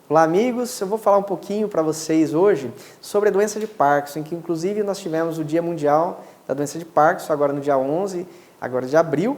Olá amigos, eu vou falar um pouquinho para vocês hoje sobre a doença de Parkinson, em que inclusive nós tivemos o Dia Mundial da Doença de Parkinson, agora no dia 11, agora de abril.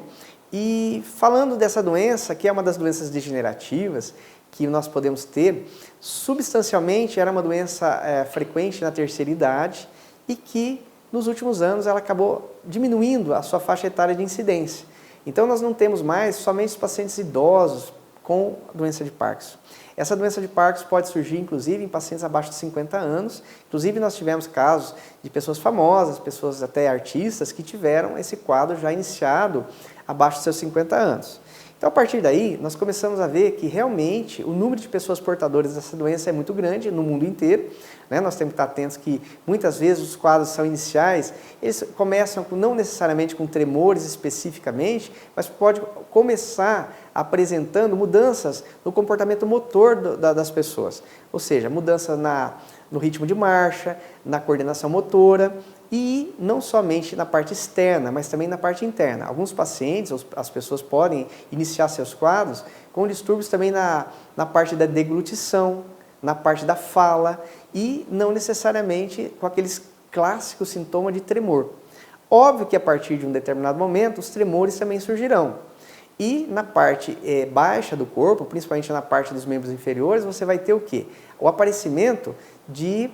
E falando dessa doença, que é uma das doenças degenerativas que nós podemos ter, substancialmente era uma doença frequente na terceira idade e que nos últimos anos ela acabou diminuindo a sua faixa etária de incidência. Então nós não temos mais somente os pacientes idosos com a doença de Parkinson. Essa doença de Parkinson pode surgir, inclusive, em pacientes abaixo de 50 anos. Inclusive, nós tivemos casos de pessoas famosas, pessoas até artistas, que tiveram esse quadro já iniciado abaixo dos seus 50 anos. Então, a partir daí, nós começamos a ver que realmente o número de pessoas portadoras dessa doença é muito grande no mundo inteiro. Nós temos que estar atentos que muitas vezes os quadros são iniciais, eles começam não necessariamente com tremores especificamente, mas pode começar apresentando mudanças no comportamento motor das pessoas. Ou seja, mudança no ritmo de marcha, na coordenação motora, e não somente na parte externa, mas também na parte interna. Alguns pacientes, as pessoas podem iniciar seus quadros com distúrbios também na parte da deglutição, na parte da fala e não necessariamente com aqueles clássicos sintomas de tremor. Óbvio que a partir de um determinado momento os tremores também surgirão. E na parte baixa do corpo, principalmente na parte dos membros inferiores, você vai ter o quê? O aparecimento de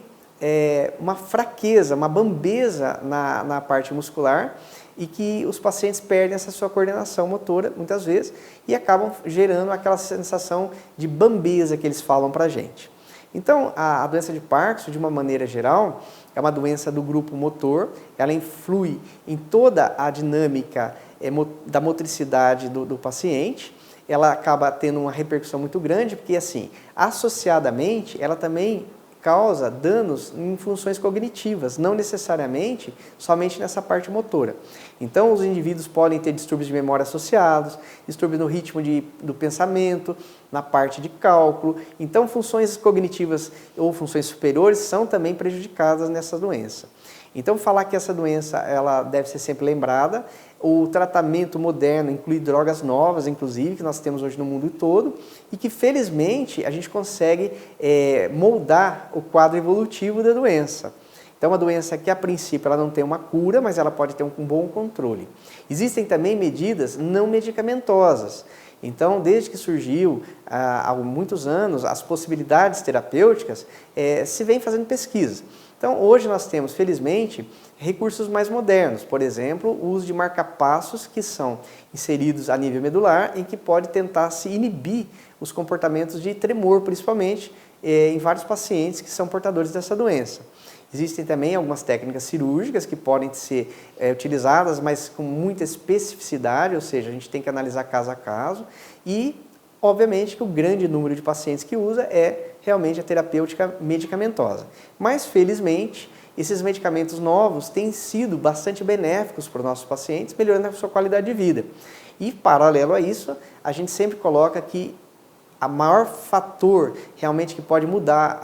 uma fraqueza, uma bambeza na parte muscular e que os pacientes perdem essa sua coordenação motora, muitas vezes, e acabam gerando aquela sensação de bambeza que eles falam para a gente. Então, a doença de Parkinson, de uma maneira geral, é uma doença do grupo motor, ela influi em toda a dinâmica da motricidade do paciente, ela acaba tendo uma repercussão muito grande, porque assim, associadamente, ela também causa danos em funções cognitivas, não necessariamente somente nessa parte motora. Então, os indivíduos podem ter distúrbios de memória associados, distúrbios no ritmo do pensamento, na parte de cálculo. Então, funções cognitivas ou funções superiores são também prejudicadas nessa doença. Então, falar que essa doença ela deve ser sempre lembrada. O tratamento moderno inclui drogas novas, inclusive, que nós temos hoje no mundo todo, e que, felizmente, a gente consegue moldar o quadro evolutivo da doença. Então, uma doença que, a princípio, ela não tem uma cura, mas ela pode ter um bom controle. Existem também medidas não medicamentosas. Então, desde que surgiu, há muitos anos, as possibilidades terapêuticas, se vem fazendo pesquisa. Então, hoje nós temos, felizmente, recursos mais modernos, por exemplo, o uso de marcapassos que são inseridos a nível medular, em que pode tentar se inibir os comportamentos de tremor, principalmente em vários pacientes que são portadores dessa doença. Existem também algumas técnicas cirúrgicas que podem ser utilizadas, mas com muita especificidade, ou seja, a gente tem que analisar caso a caso e, obviamente, que o grande número de pacientes que usa é realmente a terapêutica medicamentosa. Mas, felizmente, esses medicamentos novos têm sido bastante benéficos para os nossos pacientes, melhorando a sua qualidade de vida. E, paralelo a isso, a gente sempre coloca que o maior fator realmente que pode mudar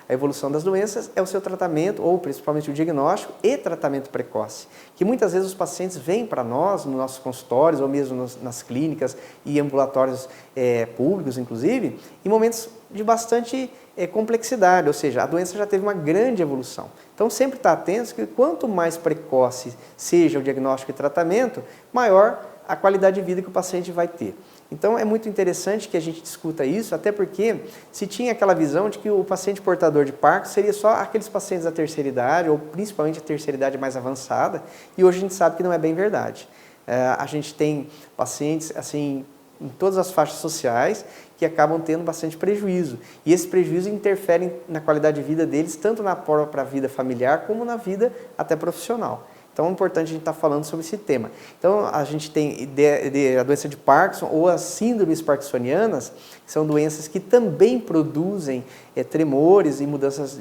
a evolução das doenças é o seu tratamento, ou principalmente o diagnóstico e tratamento precoce. Que muitas vezes os pacientes vêm para nós, nos nossos consultórios, ou mesmo nas clínicas e ambulatórios públicos, inclusive, em momentos de bastante complexidade, ou seja, a doença já teve uma grande evolução. Então, sempre estar atentos que quanto mais precoce seja o diagnóstico e tratamento, maior a qualidade de vida que o paciente vai ter. Então, é muito interessante que a gente discuta isso, até porque se tinha aquela visão de que o paciente portador de Parkinson seria só aqueles pacientes da terceira idade, ou principalmente a terceira idade mais avançada, e hoje a gente sabe que não é bem verdade. A gente tem pacientes, assim, em todas as faixas sociais, que acabam tendo bastante prejuízo. E esse prejuízo interfere na qualidade de vida deles, tanto na própria vida familiar, como na vida até profissional. Então é importante a gente estar falando sobre esse tema. Então a gente tem a doença de Parkinson ou as síndromes parkinsonianas, que são doenças que também produzem tremores e mudanças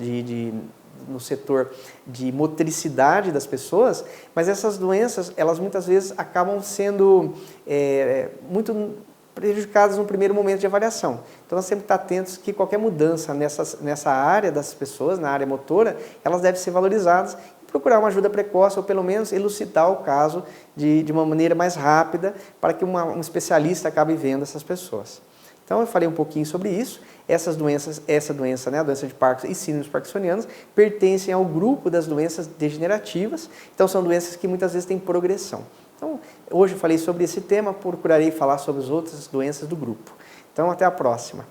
no setor de motricidade das pessoas, mas essas doenças, elas muitas vezes acabam sendo muito prejudicadas no primeiro momento de avaliação. Então, nós temos que estar atentos que qualquer mudança nessa área das pessoas, na área motora, elas devem ser valorizadas e procurar uma ajuda precoce ou pelo menos elucidar o caso de uma maneira mais rápida para que um especialista acabe vendo essas pessoas. Então eu falei um pouquinho sobre isso. Essas doenças, essa doença, né, a doença de Parkinson e síndromes parkinsonianas, pertencem ao grupo das doenças degenerativas. Então são doenças que muitas vezes têm progressão. Então hoje eu falei sobre esse tema, procurarei falar sobre as outras doenças do grupo. Então até a próxima.